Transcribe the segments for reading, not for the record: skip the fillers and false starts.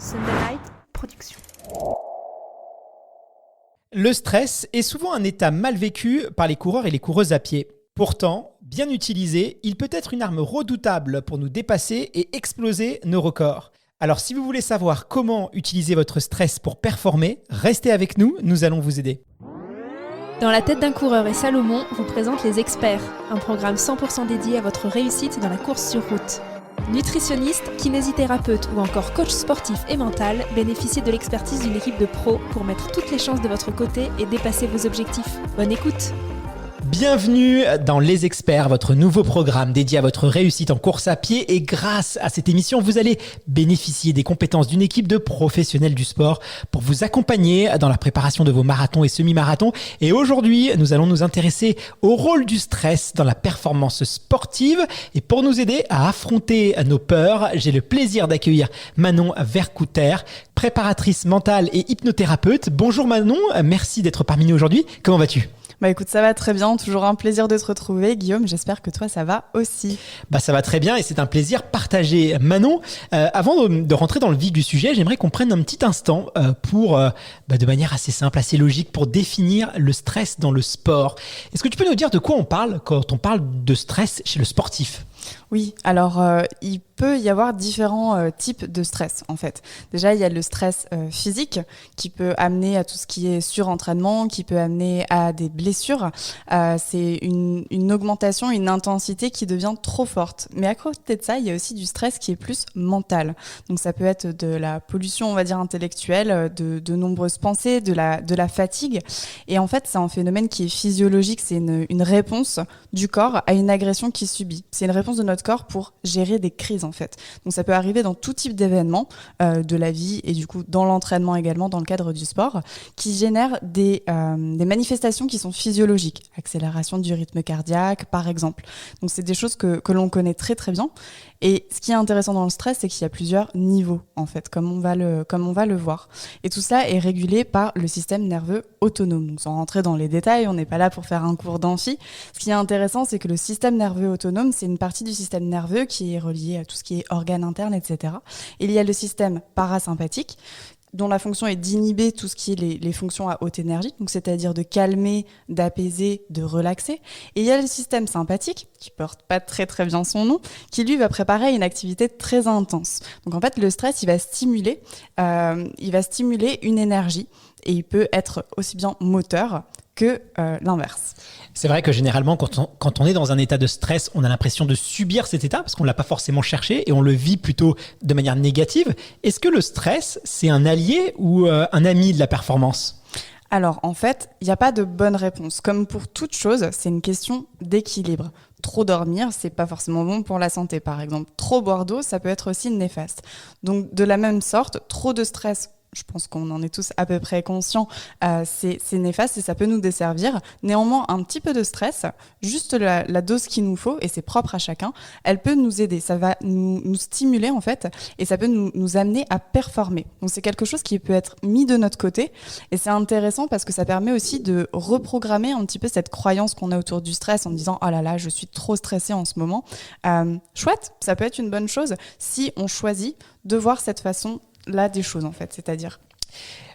Sunday Night Production. Le stress est souvent un état mal vécu par les coureurs et les coureuses à pied. Pourtant, bien utilisé, il peut être une arme redoutable pour nous dépasser et exploser nos records. Alors si vous voulez savoir comment utiliser votre stress pour performer, restez avec nous, nous allons vous aider. Dans la tête d'un coureur et Salomon vous présente Les Experts, un programme 100% dédié à votre réussite dans la course sur route. Nutritionniste, kinésithérapeute ou encore coach sportif et mental, bénéficiez de l'expertise d'une équipe de pros pour mettre toutes les chances de votre côté et dépasser vos objectifs. Bonne écoute! Bienvenue dans Les Experts, votre nouveau programme dédié à votre réussite en course à pied. Et grâce à cette émission, vous allez bénéficier des compétences d'une équipe de professionnels du sport pour vous accompagner dans la préparation de vos marathons et semi-marathons. Et aujourd'hui, nous allons nous intéresser au rôle du stress dans la performance sportive. Et pour nous aider à affronter nos peurs, j'ai le plaisir d'accueillir Manon Vercouter, préparatrice mentale et hypnothérapeute. Bonjour Manon, merci d'être parmi nous aujourd'hui. Comment vas-tu ? Écoute, ça va très bien, toujours un plaisir de te retrouver. Guillaume, j'espère que toi ça va aussi. Ça va très bien et c'est un plaisir partagé. Manon, avant de rentrer dans le vif du sujet, j'aimerais qu'on prenne un petit instant pour, de manière assez simple, assez logique, pour définir le stress dans le sport. Est-ce que tu peux nous dire de quoi on parle quand on parle de stress chez le sportif ? Oui, alors il peut y avoir différents types de stress en fait. Déjà, il y a le stress physique qui peut amener à tout ce qui est surentraînement, qui peut amener à des blessures. C'est une augmentation, une intensité qui devient trop forte. Mais à côté de ça, il y a aussi du stress qui est plus mental. Donc ça peut être de la pollution, on va dire, intellectuelle, de nombreuses pensées, de la fatigue. Et en fait, c'est un phénomène qui est physiologique, c'est une réponse du corps à une agression qu'il subit. C'est une réponse de notre corps pour gérer des crises en fait. Donc ça peut arriver dans tout type d'événements de la vie et du coup dans l'entraînement également dans le cadre du sport qui génèrent des manifestations qui sont physiologiques. Accélération du rythme cardiaque par exemple. Donc c'est des choses que l'on connaît très très bien. Et ce qui est intéressant dans le stress, c'est qu'il y a plusieurs niveaux, en fait, comme on va le voir. Et tout ça est régulé par le système nerveux autonome. Donc, sans rentrer dans les détails, on n'est pas là pour faire un cours d'amphi. Ce qui est intéressant, c'est que le système nerveux autonome, c'est une partie du système nerveux qui est reliée à tout ce qui est organes internes, etc. Et il y a le système parasympathique, dont la fonction est d'inhiber tout ce qui est les fonctions à haute énergie, donc c'est-à-dire de calmer, d'apaiser, de relaxer. Et il y a le système sympathique, qui porte pas très très bien son nom, qui lui va préparer une activité très intense. Donc en fait, le stress, il va stimuler une énergie, et il peut être aussi bien moteur que l'inverse. C'est vrai que généralement, quand on est dans un état de stress, on a l'impression de subir cet état parce qu'on ne l'a pas forcément cherché et on le vit plutôt de manière négative. Est-ce que le stress, c'est un allié ou un ami de la performance ? Alors, en fait, il n'y a pas de bonne réponse. Comme pour toute chose, c'est une question d'équilibre. Trop dormir, c'est pas forcément bon pour la santé, par exemple. Trop boire d'eau, ça peut être aussi néfaste. Donc, de la même sorte, trop de stress, je pense qu'on en est tous à peu près conscients, c'est néfaste et ça peut nous desservir. Néanmoins, un petit peu de stress, juste la dose qu'il nous faut, et c'est propre à chacun, elle peut nous aider, ça va nous stimuler en fait, et ça peut nous amener à performer. Donc c'est quelque chose qui peut être mis de notre côté, et c'est intéressant parce que ça permet aussi de reprogrammer un petit peu cette croyance qu'on a autour du stress en disant « Oh là là, je suis trop stressée en ce moment ». Chouette, ça peut être une bonne chose si on choisit de voir cette façon là des choses en fait, c'est-à-dire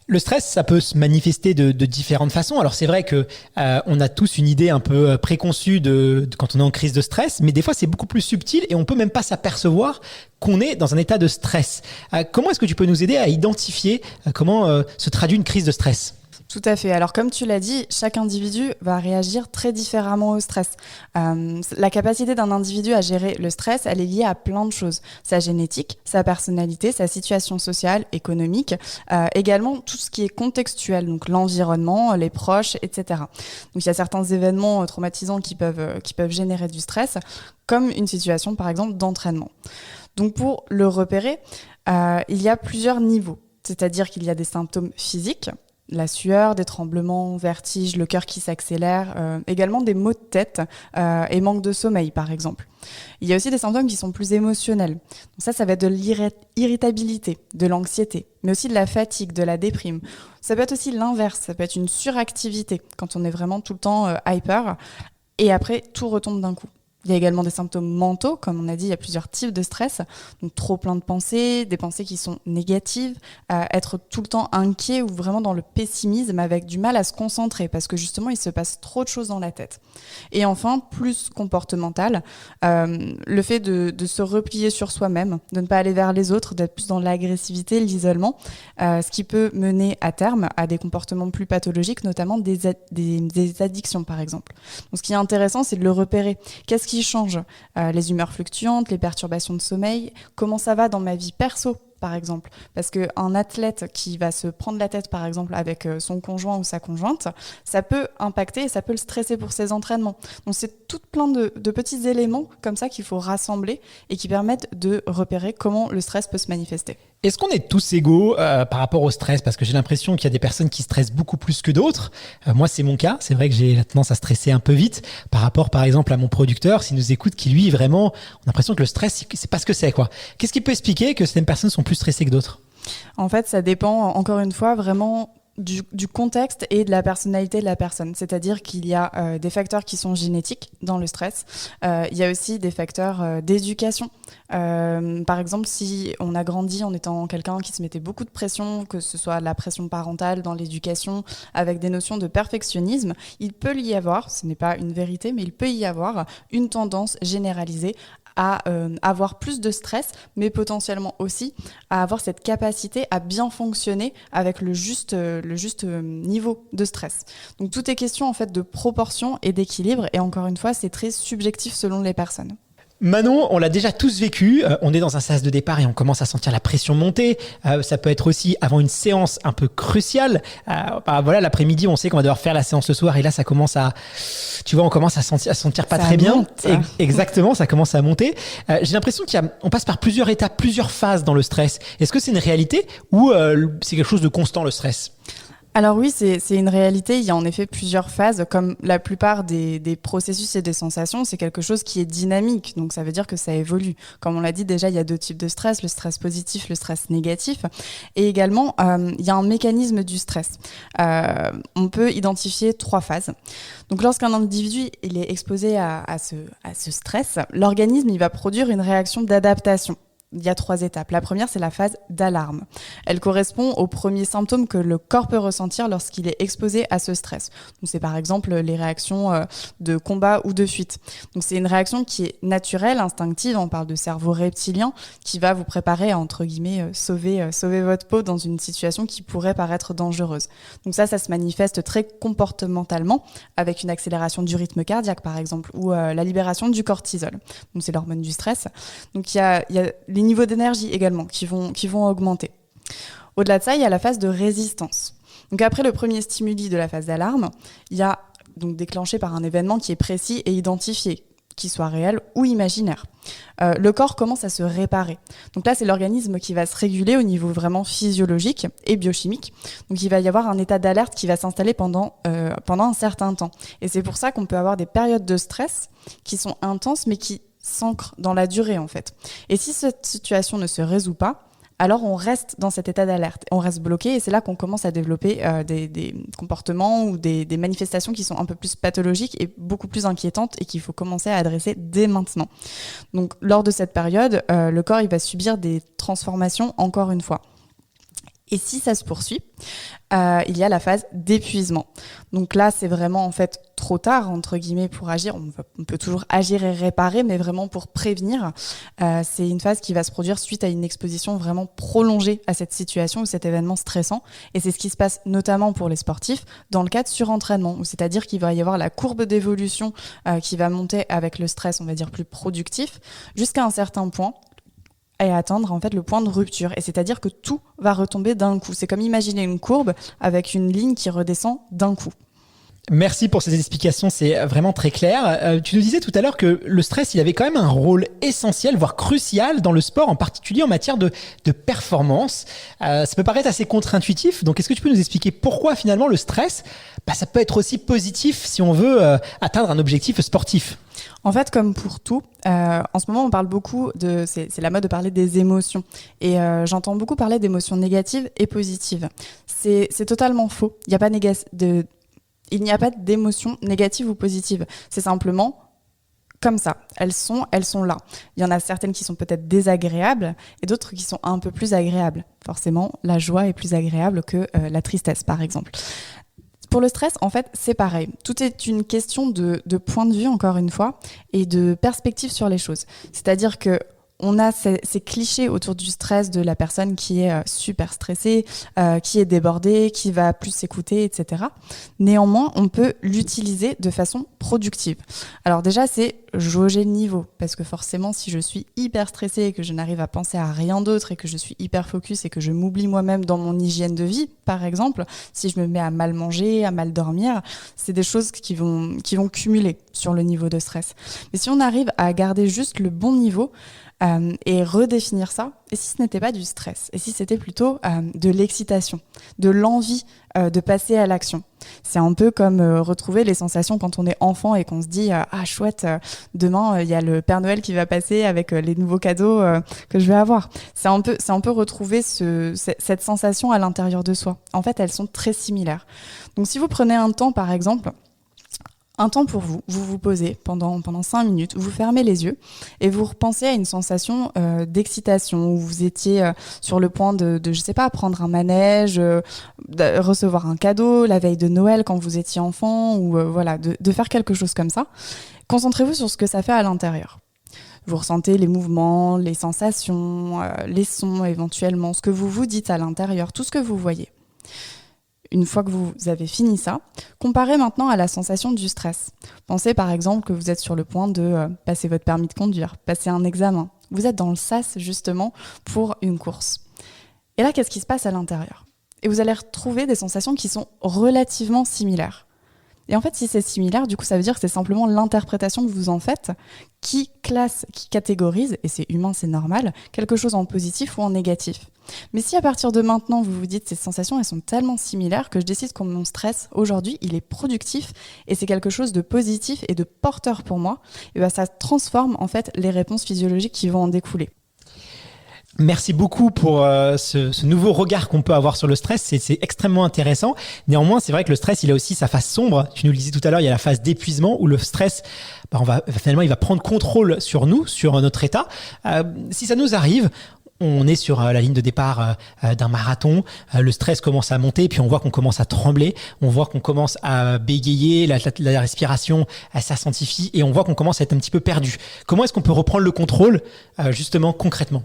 le stress, ça peut se manifester de différentes façons. Alors c'est vrai que on a tous une idée un peu préconçue de quand on est en crise de stress, mais des fois c'est beaucoup plus subtil et on peut même pas s'apercevoir qu'on est dans un état de stress. Comment est-ce que tu peux nous aider à identifier comment se traduit une crise de stress ? Tout à fait. Alors comme tu l'as dit, chaque individu va réagir très différemment au stress. La capacité d'un individu à gérer le stress, elle est liée à plein de choses. Sa génétique, sa personnalité, sa situation sociale, économique, également tout ce qui est contextuel, donc l'environnement, les proches, etc. Donc il y a certains événements traumatisants qui peuvent générer du stress, comme une situation par exemple d'entraînement. Donc pour le repérer, il y a plusieurs niveaux. C'est-à-dire qu'il y a des symptômes physiques, la sueur, des tremblements, vertiges, le cœur qui s'accélère, également des maux de tête et manque de sommeil par exemple. Il y a aussi des symptômes qui sont plus émotionnels. Donc ça va être de l'irritabilité, de l'anxiété, mais aussi de la fatigue, de la déprime. Ça peut être aussi l'inverse, ça peut être une suractivité quand on est vraiment tout le temps hyper et après tout retombe d'un coup. Il y a également des symptômes mentaux, comme on a dit, il y a plusieurs types de stress. Donc trop plein de pensées, des pensées qui sont négatives, être tout le temps inquiet ou vraiment dans le pessimisme avec du mal à se concentrer parce que justement il se passe trop de choses dans la tête. Et enfin, plus comportemental, le fait de se replier sur soi-même, de ne pas aller vers les autres, d'être plus dans l'agressivité, l'isolement, ce qui peut mener à terme à des comportements plus pathologiques, notamment des addictions par exemple. Donc ce qui est intéressant, c'est de le repérer. Qu'est-ce qui change ? Les humeurs fluctuantes, les perturbations de sommeil, comment ça va dans ma vie perso par exemple, parce qu'un athlète qui va se prendre la tête par exemple avec son conjoint ou sa conjointe, ça peut impacter et ça peut le stresser pour ses entraînements. Donc c'est tout plein de petits éléments comme ça qu'il faut rassembler et qui permettent de repérer comment le stress peut se manifester. Est-ce qu'on est tous égaux par rapport au stress ? Parce que j'ai l'impression qu'il y a des personnes qui stressent beaucoup plus que d'autres. Moi, c'est mon cas. C'est vrai que j'ai la tendance à stresser un peu vite par rapport, par exemple, à mon producteur, s'il nous écoute, qui lui, vraiment, on a l'impression que le stress, c'est pas ce que c'est, quoi. Qu'est-ce qui peut expliquer que certaines personnes sont plus stressées que d'autres ? En fait, ça dépend, encore une fois, vraiment du contexte et de la personnalité de la personne. C'est-à-dire qu'il y a des facteurs qui sont génétiques dans le stress. Il y a aussi des facteurs d'éducation. Par exemple, si on a grandi en étant quelqu'un qui se mettait beaucoup de pression, que ce soit la pression parentale dans l'éducation, avec des notions de perfectionnisme, il peut y avoir, ce n'est pas une vérité, mais il peut y avoir une tendance généralisée à avoir plus de stress, mais potentiellement aussi à avoir cette capacité à bien fonctionner avec le juste niveau de stress. Donc tout est question en fait de proportion et d'équilibre, et encore une fois, c'est très subjectif selon les personnes. Manon, on l'a déjà tous vécu, on est dans un sas de départ et on commence à sentir la pression monter. Ça peut être aussi avant une séance un peu cruciale. Voilà, l'après-midi, on sait qu'on va devoir faire la séance ce soir et là, ça commence à, tu vois, on commence à sentir pas ça très bien. Monte. Exactement, ça commence à monter. J'ai l'impression qu'on passe par plusieurs étapes, plusieurs phases dans le stress. Est-ce que c'est une réalité ou c'est quelque chose de constant, le stress ? Alors oui, c'est une réalité. Il y a en effet plusieurs phases. Comme la plupart des processus et des sensations, c'est quelque chose qui est dynamique. Donc ça veut dire que ça évolue. Comme on l'a dit déjà, il y a 2 types de stress, le stress positif, le stress négatif. Et également, il y a un mécanisme du stress. On peut identifier 3 phases. Donc lorsqu'un individu il est exposé à ce stress, l'organisme il va produire une réaction d'adaptation. Il y a 3 étapes. La première, c'est la phase d'alarme. Elle correspond aux premiers symptômes que le corps peut ressentir lorsqu'il est exposé à ce stress. Donc, c'est par exemple les réactions de combat ou de fuite. Donc, c'est une réaction qui est naturelle, instinctive. On parle de cerveau reptilien qui va vous préparer à, entre guillemets, sauver votre peau dans une situation qui pourrait paraître dangereuse. Donc ça se manifeste très comportementalement avec une accélération du rythme cardiaque, par exemple, ou la libération du cortisol. Donc, c'est l'hormone du stress. Donc, il y a les niveaux d'énergie également qui vont augmenter. Au-delà de ça, il y a la phase de résistance. Donc après le premier stimuli de la phase d'alarme, il y a donc déclenché par un événement qui est précis et identifié, qu'il soit réel ou imaginaire. Le corps commence à se réparer. Donc là, c'est l'organisme qui va se réguler au niveau vraiment physiologique et biochimique. Donc il va y avoir un état d'alerte qui va s'installer pendant un certain temps. Et c'est pour ça qu'on peut avoir des périodes de stress qui sont intenses, mais qui s'ancre dans la durée en fait. Et si cette situation ne se résout pas, alors on reste dans cet état d'alerte, on reste bloqué et c'est là qu'on commence à développer des comportements ou des manifestations qui sont un peu plus pathologiques et beaucoup plus inquiétantes et qu'il faut commencer à adresser dès maintenant. Donc lors de cette période, le corps il va subir des transformations encore une fois. Et si ça se poursuit, il y a la phase d'épuisement. Donc là, c'est vraiment en fait trop tard, entre guillemets, pour agir. On peut toujours agir et réparer, mais vraiment pour prévenir. C'est une phase qui va se produire suite à une exposition vraiment prolongée à cette situation ou cet événement stressant. Et c'est ce qui se passe notamment pour les sportifs dans le cas de surentraînement, c'est-à-dire qu'il va y avoir la courbe d'évolution qui va monter avec le stress, on va dire, plus productif, jusqu'à un certain point, et atteindre en fait le point de rupture. Et c'est-à-dire que tout va retomber d'un coup. C'est comme imaginer une courbe avec une ligne qui redescend d'un coup. Merci pour ces explications, c'est vraiment très clair. Tu nous disais tout à l'heure que le stress, il avait quand même un rôle essentiel, voire crucial dans le sport, en particulier en matière de performance. Ça peut paraître assez contre-intuitif, donc est-ce que tu peux nous expliquer pourquoi finalement le stress, ça peut être aussi positif si on veut atteindre un objectif sportif ? En fait, comme pour tout, en ce moment, on parle beaucoup c'est la mode de parler des émotions. Et j'entends beaucoup parler d'émotions négatives et positives. C'est totalement faux. Il n'y a pas d'émotion négative ou positive. C'est simplement comme ça. Elles sont là. Il y en a certaines qui sont peut-être désagréables et d'autres qui sont un peu plus agréables. Forcément, la joie est plus agréable que la tristesse, par exemple. Pour le stress, en fait, c'est pareil. Tout est une question de point de vue, encore une fois, et de perspective sur les choses. C'est-à-dire que on a ces clichés autour du stress de la personne qui est super stressée, qui est débordée, qui va plus s'écouter, etc. Néanmoins, on peut l'utiliser de façon productive. Alors déjà, c'est jauger le niveau, parce que forcément, si je suis hyper stressée et que je n'arrive à penser à rien d'autre et que je suis hyper focus et que je m'oublie moi-même dans mon hygiène de vie, par exemple, si je me mets à mal manger, à mal dormir, c'est des choses qui vont cumuler sur le niveau de stress. Mais si on arrive à garder juste le bon niveau, et redéfinir ça, et si ce n'était pas du stress, et si c'était plutôt de l'excitation, de l'envie de passer à l'action. C'est un peu comme retrouver les sensations quand on est enfant et qu'on se dit ah chouette, demain il y a le Père Noël qui va passer avec les nouveaux cadeaux que je vais avoir. C'est un peu retrouver cette sensation à l'intérieur de soi. En fait, elles sont très similaires. Donc si vous prenez un temps, par exemple, un temps pour vous, vous vous posez pendant 5 minutes, vous fermez les yeux et vous repensez à une sensation d'excitation où vous étiez sur le point de je sais pas, prendre un manège, de recevoir un cadeau la veille de Noël quand vous étiez enfant ou voilà, de faire quelque chose comme ça. Concentrez-vous sur ce que ça fait à l'intérieur. Vous ressentez les mouvements, les sensations, les sons éventuellement, ce que vous vous dites à l'intérieur, tout ce que vous voyez. Une fois que vous avez fini ça, comparez maintenant à la sensation du stress. Pensez par exemple que vous êtes sur le point de passer votre permis de conduire, passer un examen. Vous êtes dans le sas justement pour une course. Et là, qu'est-ce qui se passe à l'intérieur ? Et vous allez retrouver des sensations qui sont relativement similaires. Et en fait, si c'est similaire, du coup, ça veut dire que c'est simplement l'interprétation que vous en faites qui classe, qui catégorise, et c'est humain, c'est normal, quelque chose en positif ou en négatif. Mais si à partir de maintenant, vous vous dites ces sensations, elles sont tellement similaires que je décide que mon stress, aujourd'hui, il est productif et c'est quelque chose de positif et de porteur pour moi, et bien ça transforme en fait les réponses physiologiques qui vont en découler. Merci beaucoup pour ce nouveau regard qu'on peut avoir sur le stress. C'est extrêmement intéressant. Néanmoins, c'est vrai que le stress, il a aussi sa face sombre. Tu nous le disais tout à l'heure, il y a la phase d'épuisement où le stress, finalement, il va prendre contrôle sur nous, sur notre état. Si ça nous arrive, on est sur la ligne de départ d'un marathon, le stress commence à monter, puis on voit qu'on commence à trembler, on voit qu'on commence à bégayer, la respiration elle s'accentifie et on voit qu'on commence à être un petit peu perdu. Comment est-ce qu'on peut reprendre le contrôle justement concrètement ?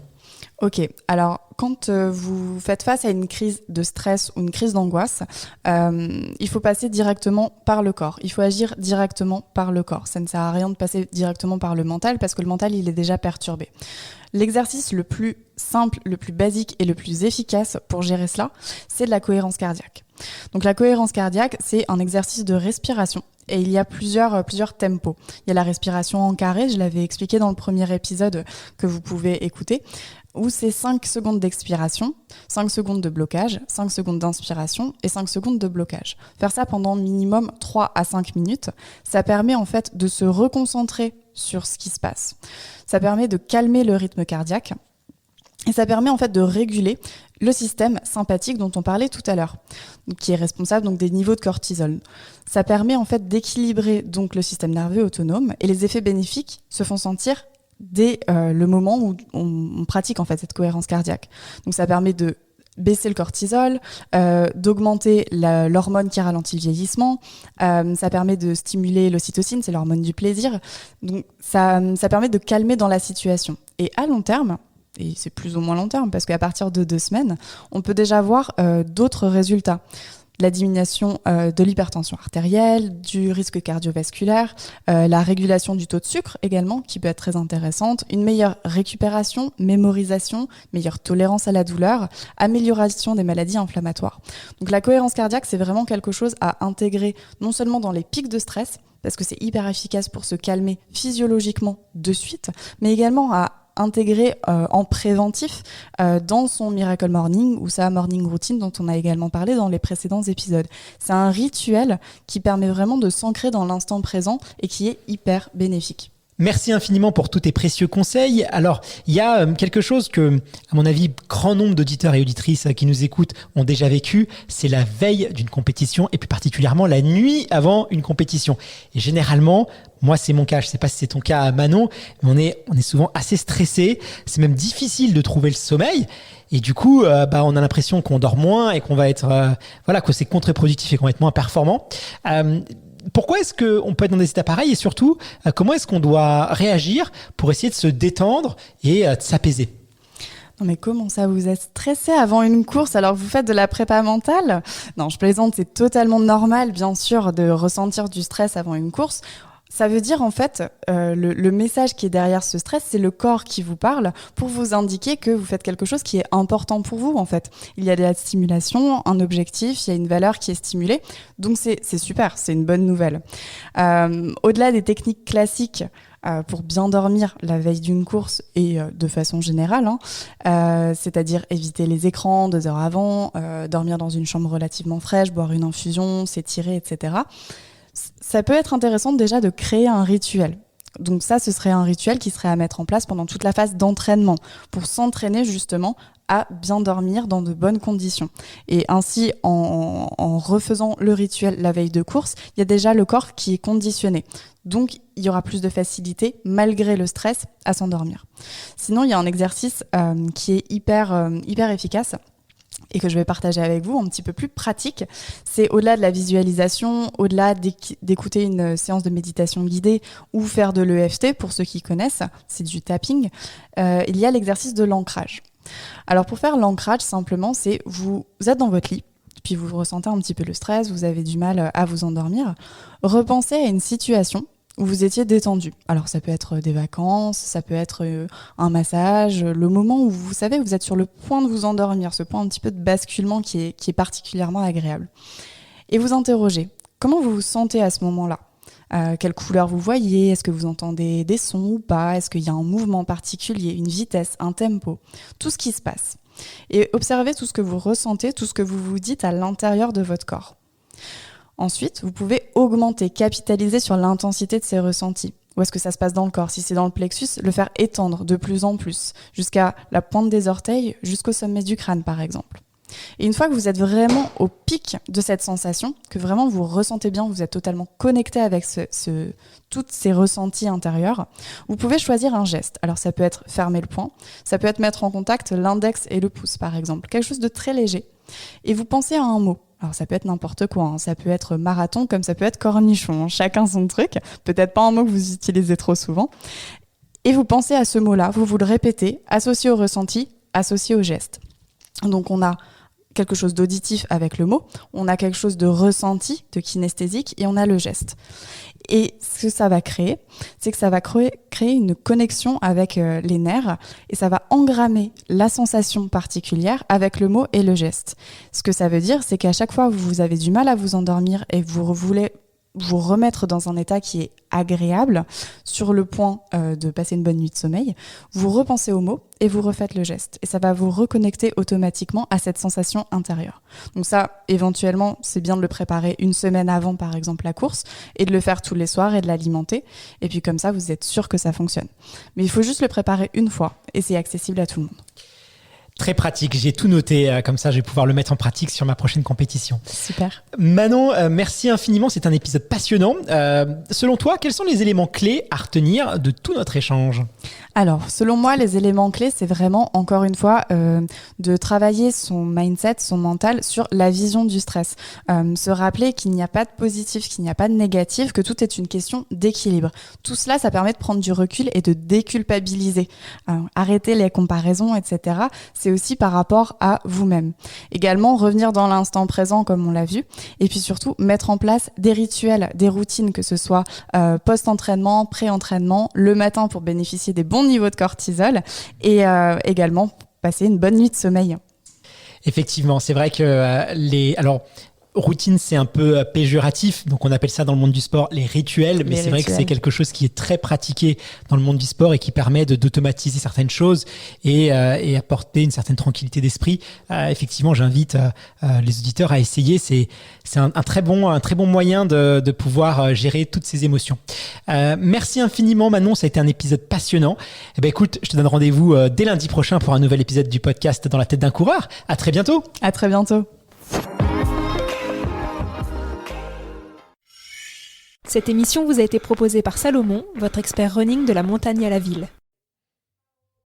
Ok, alors quand vous faites face à une crise de stress ou une crise d'angoisse, il faut passer directement par le corps. Il faut agir directement par le corps. Ça ne sert à rien de passer directement par le mental parce que le mental, il est déjà perturbé. L'exercice le plus simple, le plus basique et le plus efficace pour gérer cela, c'est de la cohérence cardiaque. Donc la cohérence cardiaque, c'est un exercice de respiration. Et il y a plusieurs tempos. Il y a la respiration en carré, je l'avais expliqué dans le premier épisode que vous pouvez écouter, où c'est 5 secondes d'expiration, 5 secondes de blocage, 5 secondes d'inspiration et 5 secondes de blocage. Faire ça pendant minimum 3 à 5 minutes, ça permet en fait de se reconcentrer sur ce qui se passe. Ça permet de calmer le rythme cardiaque et ça permet en fait de réguler le système sympathique dont on parlait tout à l'heure, qui est responsable donc des niveaux de cortisol. Ça permet en fait d'équilibrer donc le système nerveux autonome et les effets bénéfiques se font sentir dès le moment où on pratique en fait cette cohérence cardiaque. Donc ça permet de baisser le cortisol, d'augmenter l'hormone qui ralentit le vieillissement, ça permet de stimuler l'ocytocine, c'est l'hormone du plaisir. Donc ça permet de calmer dans la situation. Et à long terme, et c'est plus ou moins long terme parce qu'à partir de 2 semaines, on peut déjà voir d'autres résultats. La diminution de l'hypertension artérielle, du risque cardiovasculaire, la régulation du taux de sucre également, qui peut être très intéressante, une meilleure récupération, mémorisation, meilleure tolérance à la douleur, amélioration des maladies inflammatoires. Donc la cohérence cardiaque, c'est vraiment quelque chose à intégrer non seulement dans les pics de stress, parce que c'est hyper efficace pour se calmer physiologiquement de suite, mais également à intégrer en préventif dans son Miracle Morning ou sa Morning Routine dont on a également parlé dans les précédents épisodes. C'est un rituel qui permet vraiment de s'ancrer dans l'instant présent et qui est hyper bénéfique. Merci infiniment pour tous tes précieux conseils. Alors, il y a quelque chose que, à mon avis, grand nombre d'auditeurs et auditrices qui nous écoutent ont déjà vécu, c'est la veille d'une compétition et plus particulièrement la nuit avant une compétition. Et généralement, moi, c'est mon cas. Je ne sais pas si c'est ton cas, Manon, mais on est souvent assez stressé. C'est même difficile de trouver le sommeil. Et du coup, on a l'impression qu'on dort moins et qu'on va être, que c'est contre-productif et qu'on va être moins performant. Pourquoi est-ce qu'on peut être dans des états pareils et surtout, comment est-ce qu'on doit réagir pour essayer de se détendre et de s'apaiser? Non mais comment ça, vous êtes stressé avant une course alors que vous faites de la prépa mentale? Non, je plaisante, c'est totalement normal bien sûr de ressentir du stress avant une course. Ça veut dire en fait, le message qui est derrière ce stress, c'est le corps qui vous parle pour vous indiquer que vous faites quelque chose qui est important pour vous en fait. Il y a de la stimulation, un objectif, il y a une valeur qui est stimulée, donc c'est super, c'est une bonne nouvelle. Au-delà des techniques classiques pour bien dormir la veille d'une course et de façon générale, c'est-à-dire éviter les écrans 2 heures avant, dormir dans une chambre relativement fraîche, boire une infusion, s'étirer, etc. Ça peut être intéressant déjà de créer un rituel. Donc ça, ce serait un rituel qui serait à mettre en place pendant toute la phase d'entraînement pour s'entraîner justement à bien dormir dans de bonnes conditions. Et ainsi, en refaisant le rituel la veille de course, il y a déjà le corps qui est conditionné. Donc, il y aura plus de facilité, malgré le stress, à s'endormir. Sinon, il y a un exercice qui est hyper efficace et que je vais partager avec vous, un petit peu plus pratique. C'est au-delà de la visualisation, au-delà d'écouter une séance de méditation guidée ou faire de l'EFT, pour ceux qui connaissent, c'est du tapping, il y a l'exercice de l'ancrage. Alors pour faire l'ancrage, simplement, c'est vous êtes dans votre lit, puis vous ressentez un petit peu le stress, vous avez du mal à vous endormir. Repensez à une situation où vous étiez détendu. Alors ça peut être des vacances, ça peut être un massage, le moment où vous savez que vous êtes sur le point de vous endormir, ce point un petit peu de basculement qui est particulièrement agréable. Et vous interrogez, comment vous vous sentez à ce moment-là ? Quelle couleur vous voyez ? Est-ce que vous entendez des sons ou pas ? Est-ce qu'il y a un mouvement particulier, une vitesse, un tempo ? Tout ce qui se passe. Et observez tout ce que vous ressentez, tout ce que vous vous dites à l'intérieur de votre corps. Ensuite, vous pouvez augmenter, capitaliser sur l'intensité de ces ressentis. Où est-ce que ça se passe dans le corps ? Si c'est dans le plexus, le faire étendre de plus en plus, jusqu'à la pointe des orteils, jusqu'au sommet du crâne par exemple. Et une fois que vous êtes vraiment au pic de cette sensation, que vraiment vous ressentez bien, vous êtes totalement connecté avec tous ces ressentis intérieurs, vous pouvez choisir un geste. Alors ça peut être fermer le poing, ça peut être mettre en contact l'index et le pouce par exemple, quelque chose de très léger. Et vous pensez à un mot. Alors ça peut être n'importe quoi, ça peut être marathon comme ça peut être cornichon, chacun son truc, peut-être pas un mot que vous utilisez trop souvent. Et vous pensez à ce mot-là, vous le répétez, associé au ressenti, associé au geste. Donc on a quelque chose d'auditif avec le mot, on a quelque chose de ressenti, de kinesthésique, et on a le geste. Et ce que ça va créer, c'est que ça va créer une connexion avec les nerfs et ça va engrammer la sensation particulière avec le mot et le geste. Ce que ça veut dire, c'est qu'à chaque fois où vous avez du mal à vous endormir et que vous voulez vous remettre dans un état qui est agréable, sur le point de passer une bonne nuit de sommeil, vous repensez au mot et vous refaites le geste. Et ça va vous reconnecter automatiquement à cette sensation intérieure. Donc ça, éventuellement, c'est bien de le préparer une semaine avant, par exemple, la course, et de le faire tous les soirs et de l'alimenter. Et puis comme ça, vous êtes sûr que ça fonctionne. Mais il faut juste le préparer une fois et c'est accessible à tout le monde. Très pratique, j'ai tout noté, comme ça je vais pouvoir le mettre en pratique sur ma prochaine compétition. Super. Manon, merci infiniment, c'est un épisode passionnant. Selon toi, quels sont les éléments clés à retenir de tout notre échange ? Alors, selon moi, les éléments clés, c'est vraiment, encore une fois, de travailler son mindset, son mental sur la vision du stress. Se rappeler qu'il n'y a pas de positif, qu'il n'y a pas de négatif, que tout est une question d'équilibre. Tout cela, ça permet de prendre du recul et de déculpabiliser. Arrêter les comparaisons, etc. C'est aussi par rapport à vous-même. Également, revenir dans l'instant présent, comme on l'a vu. Et puis surtout, mettre en place des rituels, des routines, que ce soit post-entraînement, pré-entraînement, le matin pour bénéficier des bons niveaux de cortisol et également passer une bonne nuit de sommeil. Effectivement, c'est vrai que routine, c'est un peu péjoratif, donc on appelle ça dans le monde du sport les rituels, mais c'est vrai que c'est quelque chose qui est très pratiqué dans le monde du sport et qui permet d'automatiser certaines choses et apporter une certaine tranquillité d'esprit. Effectivement, j'invite les auditeurs à essayer. C'est un très bon moyen de pouvoir gérer toutes ces émotions. Merci infiniment Manon, ça a été un épisode passionnant. Eh ben écoute, je te donne rendez-vous dès lundi prochain pour un nouvel épisode du podcast Dans la tête d'un coureur. À très bientôt. À très bientôt. Cette émission vous a été proposée par Salomon, votre expert running de la montagne à la ville.